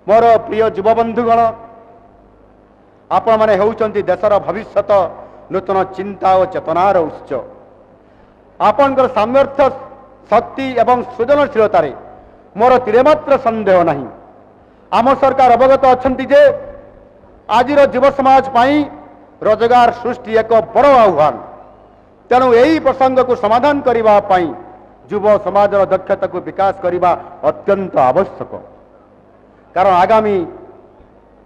मोर प्रिय युवबंधुगण आपण माने होउचंती देशर भविष्यत नूतन चिंता और चेतनार उत्स आपणकर सामर्थ्य शक्ति एवं सृजनशीलतार मोर तिरेमात्र संदेह नहीं। आम सरकार अवगत अछंती जे आजिर युव समाज पाई रोजगार सृष्टि एक बड़ आह्वान तेणु यही प्रसंग को समाधान करने युव समाज दक्षता को विकास करने अत्यंत आवश्यक। कारण आगामी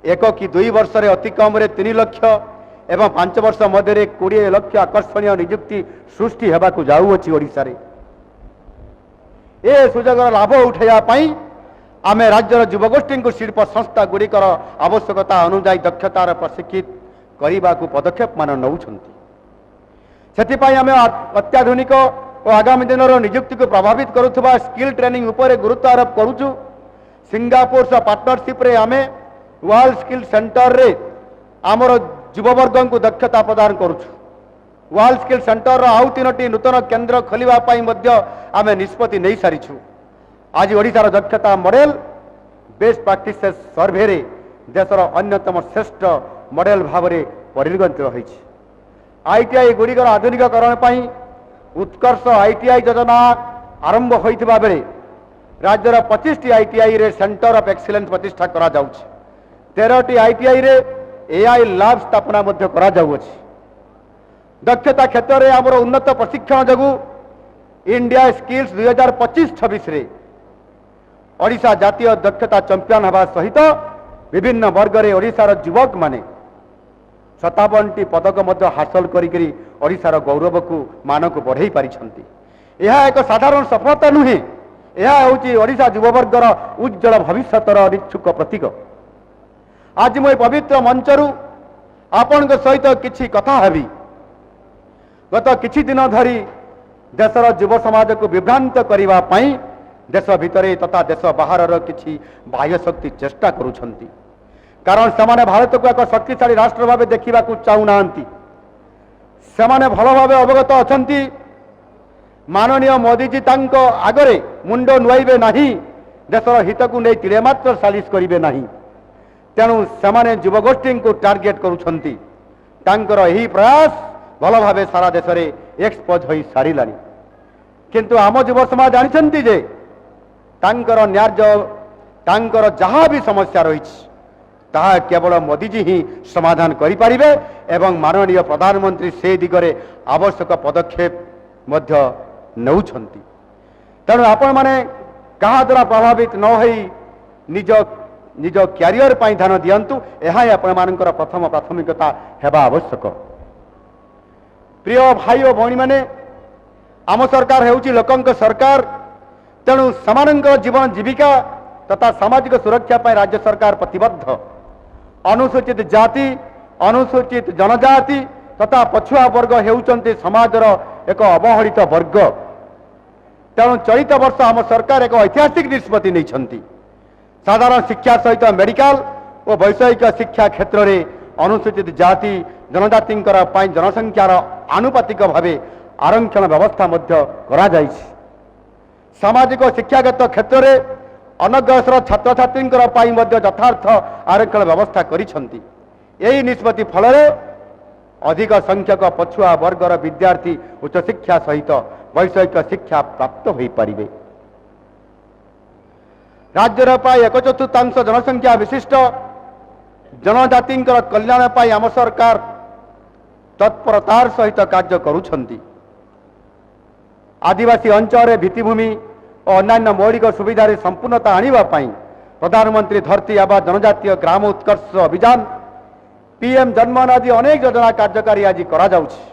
1 कि 2 वर्ष रे अति कम 3 लाख एवं 5 वर्ष मध्य 20 लाख आकर्षणीय नियुक्ति सृष्टि होगाकू जाऊँगी ओडिशा रे। ए सुजोगर लाभ उठाइवाई आम राज्यर युवगोष्ठी को शिल्प संस्था गुड़िकर आवश्यकता अनुजाई दक्षतार प्रशिक्षित करने को पदक्षेप मान नौछंती। सेथिपाई आम अत्याधुनिक और आगामी दिन नियुक्ति को प्रभावित करुवा स्किल ट्रेनिंग उपर गुरुत्व आरोप करुचु। सिंगापुर सह पार्टनरशिप रे आमे वर्ल्ड स्किल सेंटर रे आमर युववर्ग को दक्षता प्रदान करुचु। वर्ल्ड स्किल सेंटर आउ 3टी नूतन केन्द्र खोलिबा पई मध्य आमे निष्पत्ति नहीं सारिछु। आज ओडिशार दक्षता मॉडल बेस्ट प्रैक्टिसेस सर्वे रे देशर अन्यतम श्रेष्ठ मॉडल भाव में परिगणित रही। आईटीआई गुड़िकर आधुनिकीकरण पर उत्कर्ष आईटीआई योजना आरंभ होइथिबा बेले राज्यर 25टी आईटीआई रे सेंटर ऑफ एक्सीलेंस प्रतिष्ठा करा जाउछि। 13टी आईटीआई रे एआई लैब स्थापना मध्य करा जाउछि। दक्षता क्षेत्र में आमर उन्नत प्रशिक्षण जगु इंडिया स्किल्स 2025-26 रे ओडिशा जातीय दक्षता चैंपियन हवा सहित विभिन्न वर्ग रे ओडिशार युवक माने 57टी पदक मध्य हासिल करी ओडिशार गौरव को मान को बढ़ाई पारिछंती। यह एक साधारण सफलता नुहे, यह होची ओडिशा युववर्गर उज्जवल भविष्यतर निच्छुक प्रतीक। आज मु पवित्र मंचरू आपण सहित किछि कथा हेबी। गत किछि दिन धरी देशर युव समाज को विभ्रांत करने पाई देश भितरे तथा देश बाहर किछि बाह्य शक्ति चेष्टा करुछंती। कारण सेमाने भारत को एक शक्तिशाली राष्ट्र भाव देखा चाहूना से भल भाव अवगत अछंती। माननीय मोदीजी तांको आगरे मुंड नुआइबे नहीं, देशर हित को नहीं तिले मात्र सालिश करिबे नहीं। तेणु सेमाने युवगोष्ठी को टार्गेट करुछंती। तांकर यही प्रयास भल भाव सारा देश में एक्सपोज हो सारानी। किंतु आम युव समाज जानिछंती जे तांकर न्याय तांकर जहाँ भी समस्या रही ताहा केवल मोदीजी ही समाधान करिपारिबे एवं माननीय प्रधानमंत्री से दिगरे आवश्यक पदक्षेप मध्य नौछंती। तेणु आपण माने कहा द्वारा प्रभावित न होई निज निज क्यारियर पाई ध्यान दियंतु। यह आपण मानकर प्रथम प्राथमिकता हेबा आवश्यक। प्रिय भाई और भौणी माने आम सरकार हेउची लोकंक सरकार। तेणु समानंकर जीवन जीविका तथा सामाजिक सुरक्षा पाई राज्य सरकार प्रतिबद्ध। अनुसूचित जाति अनुसूचित जनजाति तथा पछुआ वर्ग हेउचंती समाजर एक अवहेलित वर्ग। तेणु चलित वर्ष आम सरकार एक ऐतिहासिक निष्पत्ति नहीं। साधारण शिक्षा सहित मेडिकल और वैषयिक शिक्षा क्षेत्र में अनुसूचित जाति जनजाति जनसंख्यार आनुपातिक भाव आरक्षण व्यवस्था मध्य करा जाइछि। सामाजिक शिक्षागत क्षेत्र में अनग्रसर छात्र छात्री यथार्थ आरक्षण व्यवस्था करिछंती। यही निष्पत्ति फल अधिक संख्यक पछुआ वर्गर विद्यार्थी उच्च शिक्षा सहित वैषयिक शिक्षा प्राप्त हो पारिबे। राज्यर प्राय 1/4 जनसंख्या विशिष्ट जनजाति कल्याण पाई आम सरकार तत्परतार सहित कार्य करुछंती। आदिवासी अंचल भित्तिभूमि और अन्य मौलिक सुविधा संपूर्णता आनिबा पाई प्रधानमंत्री धरती आबा जनजातीय ग्राम उत्कर्ष अभियान पीएम जन्मन आदि अनेक योजना कार्यकारी आज करा जाउछि।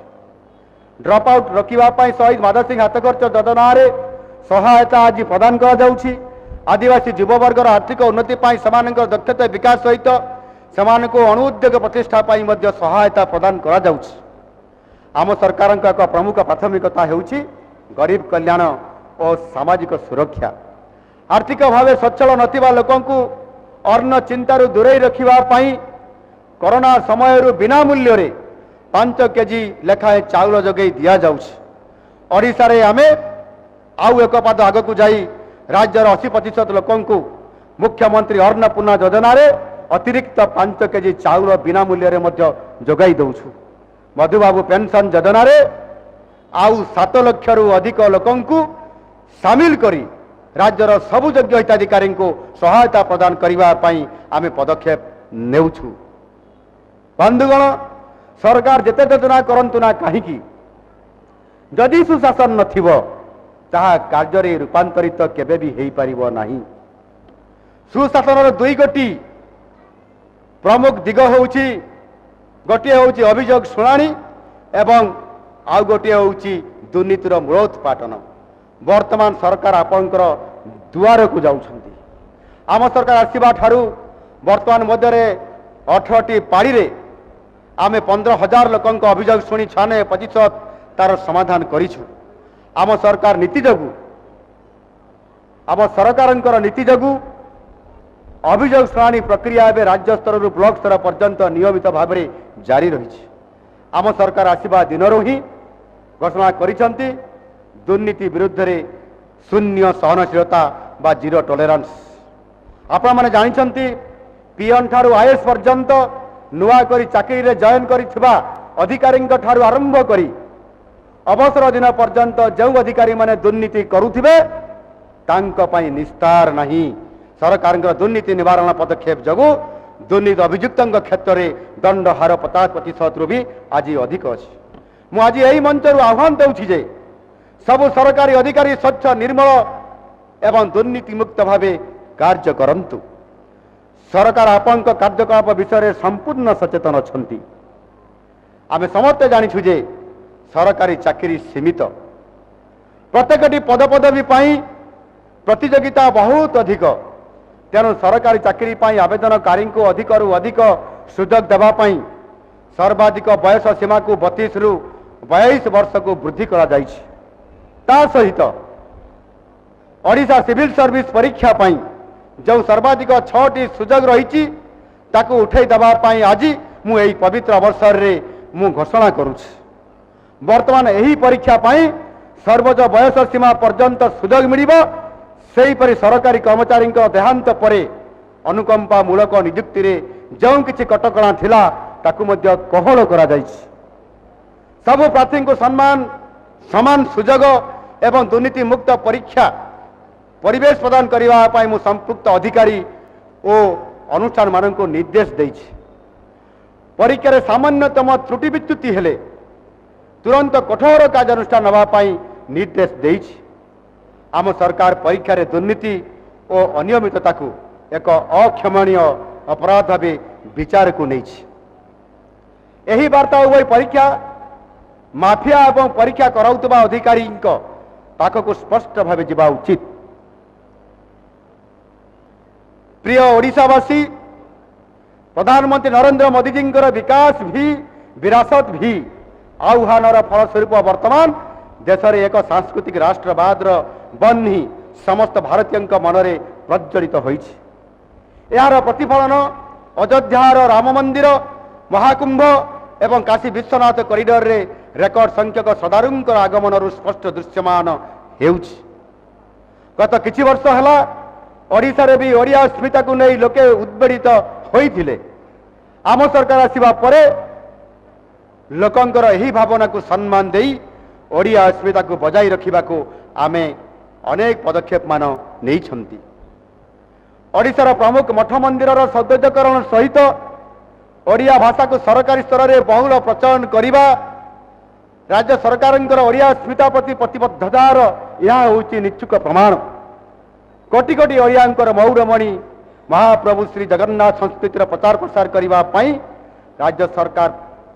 ड्रप आउट रोकिबा पाई शहीद माधव सिंह हातखर्च योजना रे सहायता आज प्रदान करा जाउछि। आदिवासी युववर्गर आर्थिक उन्नति पाई समानकर दक्षता विकास सहित सेमानको अणु उद्योग प्रतिष्ठा पाई मध्य सहायता प्रदान करा जाउछि। आम सरकार एक प्रमुख प्राथमिकता हेउछि गरीब कल्याण और सामाजिक सुरक्षा। आर्थिक भाव सचल नथिबा लोकंकु अन्न चिंतारू दूरेई रखिबा पाई कोरोना समय बिना मूल्य रे 5 केजी लेखाएं चाउल जगै दिया जाउछि। ओडिशा रे आमे आउ एक पाद आगकू जाई राज्यर 80% लोकंकु मुख्यमंत्री अन्नपूर्णा योजन अतिरिक्त 5 केजी चाउल बिना मूल्य जोगाई दौछु। मधुबाबू पेंशन योजन आउ 7 लाख अधिक लोकंकु सामिल करी राज्यर सबु योग्य हिताधिकारी को सहायता प्रदान करने आम पदक्षेप नेउछु। बंधुगण, सरकार जेते योजना करंतु ना कहीं जदि सुशासन नथिबो ताहा कार्य रूपांतरित केबे भी हेई परिबो नाही। सुशासन 2 गोटी प्रमुख दिग होउची, गोटे होउची अभियोग शुणाणी एवं आउ गोटे होउची दुर्नीतिर मूलोत्पाटन। वर्तमान सरकार आपणकर दुआर को जाउछंती। आम सरकार आसीबा ठारू वर्तमान मध्यरे 18टी पाड़ी रे आमे 15,000 लोकंक अभियोग शुणी 96% तार समाधान करिछु। आम सरकार नीति जगु आम सरकारंकर नीति जगु अभियोग शुणाणी प्रक्रिया एवं राज्य स्तर ब्लॉक स्तर पर्यंत नियमित भाव में जारी रही। आम सरकार आसीबा दिनरू ही घोषणा करिसंती दुर्नीति विरुद्ध रे शून्य सहनशीलता बा जीरो टॉलरेंस। आपण माने जानिसंती पीएन ठारू आईएएस पर्यंत नुआ करी चाकरी रे जॉइन करिथिबा अधिकारी ठारू आरंभ करी अवसर दिन पर्यंत जो अधिकारी माने दुर्नीति करुथिबे तांको पई निस्तार नहीं। सरकार दुर्नीति निवारण पदक्षेप जगु दुर्नीति अभियुक्त क्षेत्र में दंड हार 50% भी आज अधिक अच्छी। मु आज यही मंच आह्वान दूसरी जे सबु सरकारी अधिकारी स्वच्छ निर्मल एवं दुर्नीति मुक्त भाव कार्य करंतु। सरकार आपण कार्यकलाप विषय संपूर्ण सचेतन अच्छी। आम समस्ते जानिछु जे सरकारी चाकरी सीमित, प्रत्येकटी पदपदवी प्रतियोगिता बहुत अधिक। तेणु सरकारी चाकरी आवेदनकारी को अधिकरू अधिक सुजोग देवाई सर्वाधिक बयस सीमा को 32 रु 22 वर्ष को वृद्धि करा जाइछि। ता सहित ओडिशा सिविल सर्विस परीक्षा जो सर्वाधिक 6टी सुजोग रही ताकू उठे देवाई आज मु एही पवित्र अवसर रे मु घोषणा करुछि। वर्तमान एही परीक्षा सर्वोच्च बयस सीमा पर्यंत सुजोग मिलिबो। सेहीपरि सरकारी कर्मचारी देहांत परे अनुकंपा मूलक नियुक्ति रे जो किछि कटकणा थिला ताकू मध्य कोहल करा जाइछि। सबु प्रार्थी को सम्मान समान सुजोग एवं दुर्नीति मुक्त परीक्षा परिवेश प्रदान करने मु संपुक्त अधिकारी और अनुष्ठान मान को निर्देश देइछि। परीक्षा रे सामान्यतम त्रुटि विच्युति हेले तुरंत कठोर कार्यानुष्ठान नवाई निर्देश देइछि। आम सरकार परीक्षा रे दुर्नीति और अनियमितता को एक अक्षमणीय अपराध भाव विचार को नहीं। यही वार्ता उभय परीक्षा माफिया एवं परीक्षा कराउतबा अधिकारी पाखक स्पष्ट भाव जावा उचित। प्रिय ओडिशावासी, प्रधानमंत्री नरेंद्र मोदी जी विकास भी विरासत भी आह्वानर फलस्वरूप वर्तमान देश में एक सांस्कृतिक राष्ट्रवाद बन्ही समस्त भारतीय मनरे प्रज्वलित होइछि। यार प्रतिफलन अयोध्यार राम मंदिर, महाकुंभ एवं काशी विश्वनाथ कॉरिडोर रे रेकर्ड संख्यक श्रद्धालुंकर आगमन स्पष्ट दृश्यमान हेउछि। गत किछि वर्ष हला ओडिशा रे भी ओडिया अस्मिता को नहीं लोके उद्वेलित होइथिले। आम सरकार आसीबा परे लोकंकर एही भावना को सम्मान देई ओडिया अस्मिता को बजाई रखिबा को आमे अनेक पदक्षेप मान नहीं छंती। ओडिशार प्रमुख मठ मंदिर सौंदर्यकरण सहित ओडिया भाषा को सरकारी स्तर में बहुल प्रचलन करने राज्य सरकार ओडिया अस्मिता प्रति प्रतिबद्धतार यह होउछि निश्चुक प्रमाण। कोटि कोटि ओडियांकर मौरमणि महाप्रभु श्री जगन्नाथ संस्कृतिर प्रचार प्रसार करने राज्य सरकार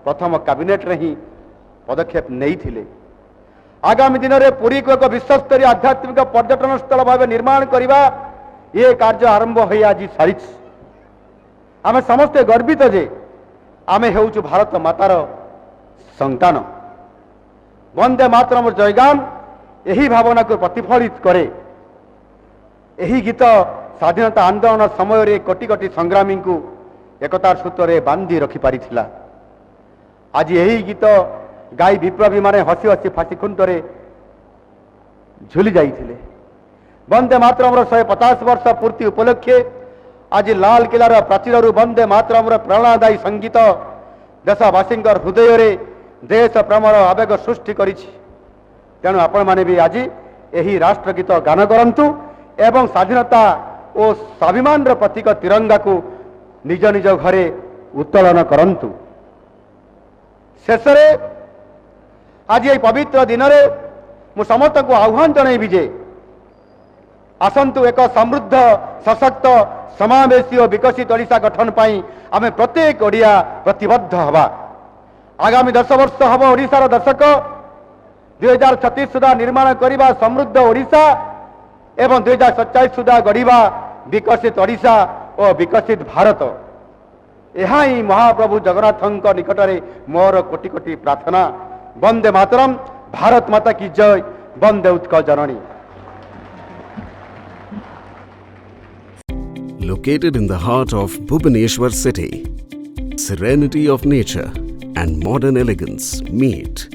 प्रथम कैबिनेट रे ही पदक्षेप नहीं थिले। आगामी दिन में पुरी को एक विश्वस्तरीय आध्यात्मिक पर्यटन स्थल भाव निर्माण करने ये कार्य आरंभ हो आज सारी। आम समस्ते गर्वित जे आमे हेउछु भारत मातार संतान। वंदे मातरम जयगान यही भावना को प्रतिफलित करे। यही गीत स्वाधीनता आंदोलन समय रे कोटि कोटि संग्रामी को एकतार सूत्र रे बांधी रखि पारिथिला। आज यही गीत गाई विप्लवी माने हसी हसी फांसी खुंटरे झुली जाइथिले। ବନ୍ଦେ ମାତରମର 150 ବର୍ଷ ପୂର୍ତ୍ତି ଉପଲକ୍ଷେ ଆଜି ଲାଲକିଲ୍ଲାର ପ୍ରାଚୀରରୁ ବନ୍ଦେ ମାତରମର ପ୍ରେରଣାଦାୟୀ ସଙ୍ଗୀତ ଦେଶବାସୀଙ୍କ ହୃଦୟରେ ଦେଶ ପ୍ରେମର ଆବେଗ ସୃଷ୍ଟି କରିଛି। ତେଣୁ ଆପଣମାନେ ବି ଆଜି ଏହି ରାଷ୍ଟ୍ରଗୀତ ଗାନ କରନ୍ତୁ ଏବଂ ସ୍ୱାଧୀନତା ଓ ସ୍ୱାଭିମାନର ପ୍ରତୀକ ତିରଙ୍ଗାକୁ ନିଜ ନିଜ ଘରେ ଉତ୍ତୋଳନ କରନ୍ତୁ। ଶେଷରେ ଆଜି ଏହି ପବିତ୍ର ଦିନରେ ମୁଁ ସମସ୍ତଙ୍କୁ ଆହ୍ୱାନ ଜଣାଇବି ଯେ ଆସନ୍ତୁ ଏକ ସମୃଦ୍ଧ ସଶକ୍ତ ସମାବେଶୀ ଓ ବିକଶିତ ଓଡ଼ିଶା ଗଠନ ପାଇଁ ଆମେ ପ୍ରତ୍ୟେକ ଓଡ଼ିଆ ପ୍ରତିବଦ୍ଧ ହେବା। ଆଗାମୀ 10 ବର୍ଷ ହେବ ଓଡ଼ିଶାର ଦଶକ 2036 ସୁଦ୍ଧା ନିର୍ମାଣ କରିବା ସମୃଦ୍ଧ ଓଡ଼ିଶା ଏବଂ 2047 ସୁଦ୍ଧା ଗଢ଼ିବା ବିକଶିତ ଓଡ଼ିଶା ଓ ବିକଶିତ ଭାରତ। ଏହା ହିଁ ମହାପ୍ରଭୁ ଜଗନ୍ନାଥଙ୍କ ନିକଟରେ ମୋର କୋଟି କୋଟି ପ୍ରାର୍ଥନା। ବନ୍ଦେ ମାତରମ୍, ଭାରତ ମାତା କି ଜୟ, ବନ୍ଦେ ଉତ୍କଳ ଜନନୀ। Located in the heart of Bhubaneswar city, serenity of nature and modern elegance meet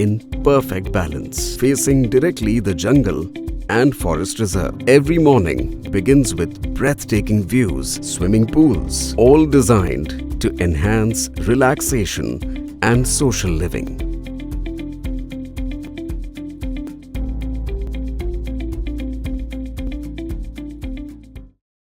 in perfect balance, facing directly the jungle and forest reserve. Every morning begins with breathtaking views, swimming pools, all designed to enhance relaxation and social living.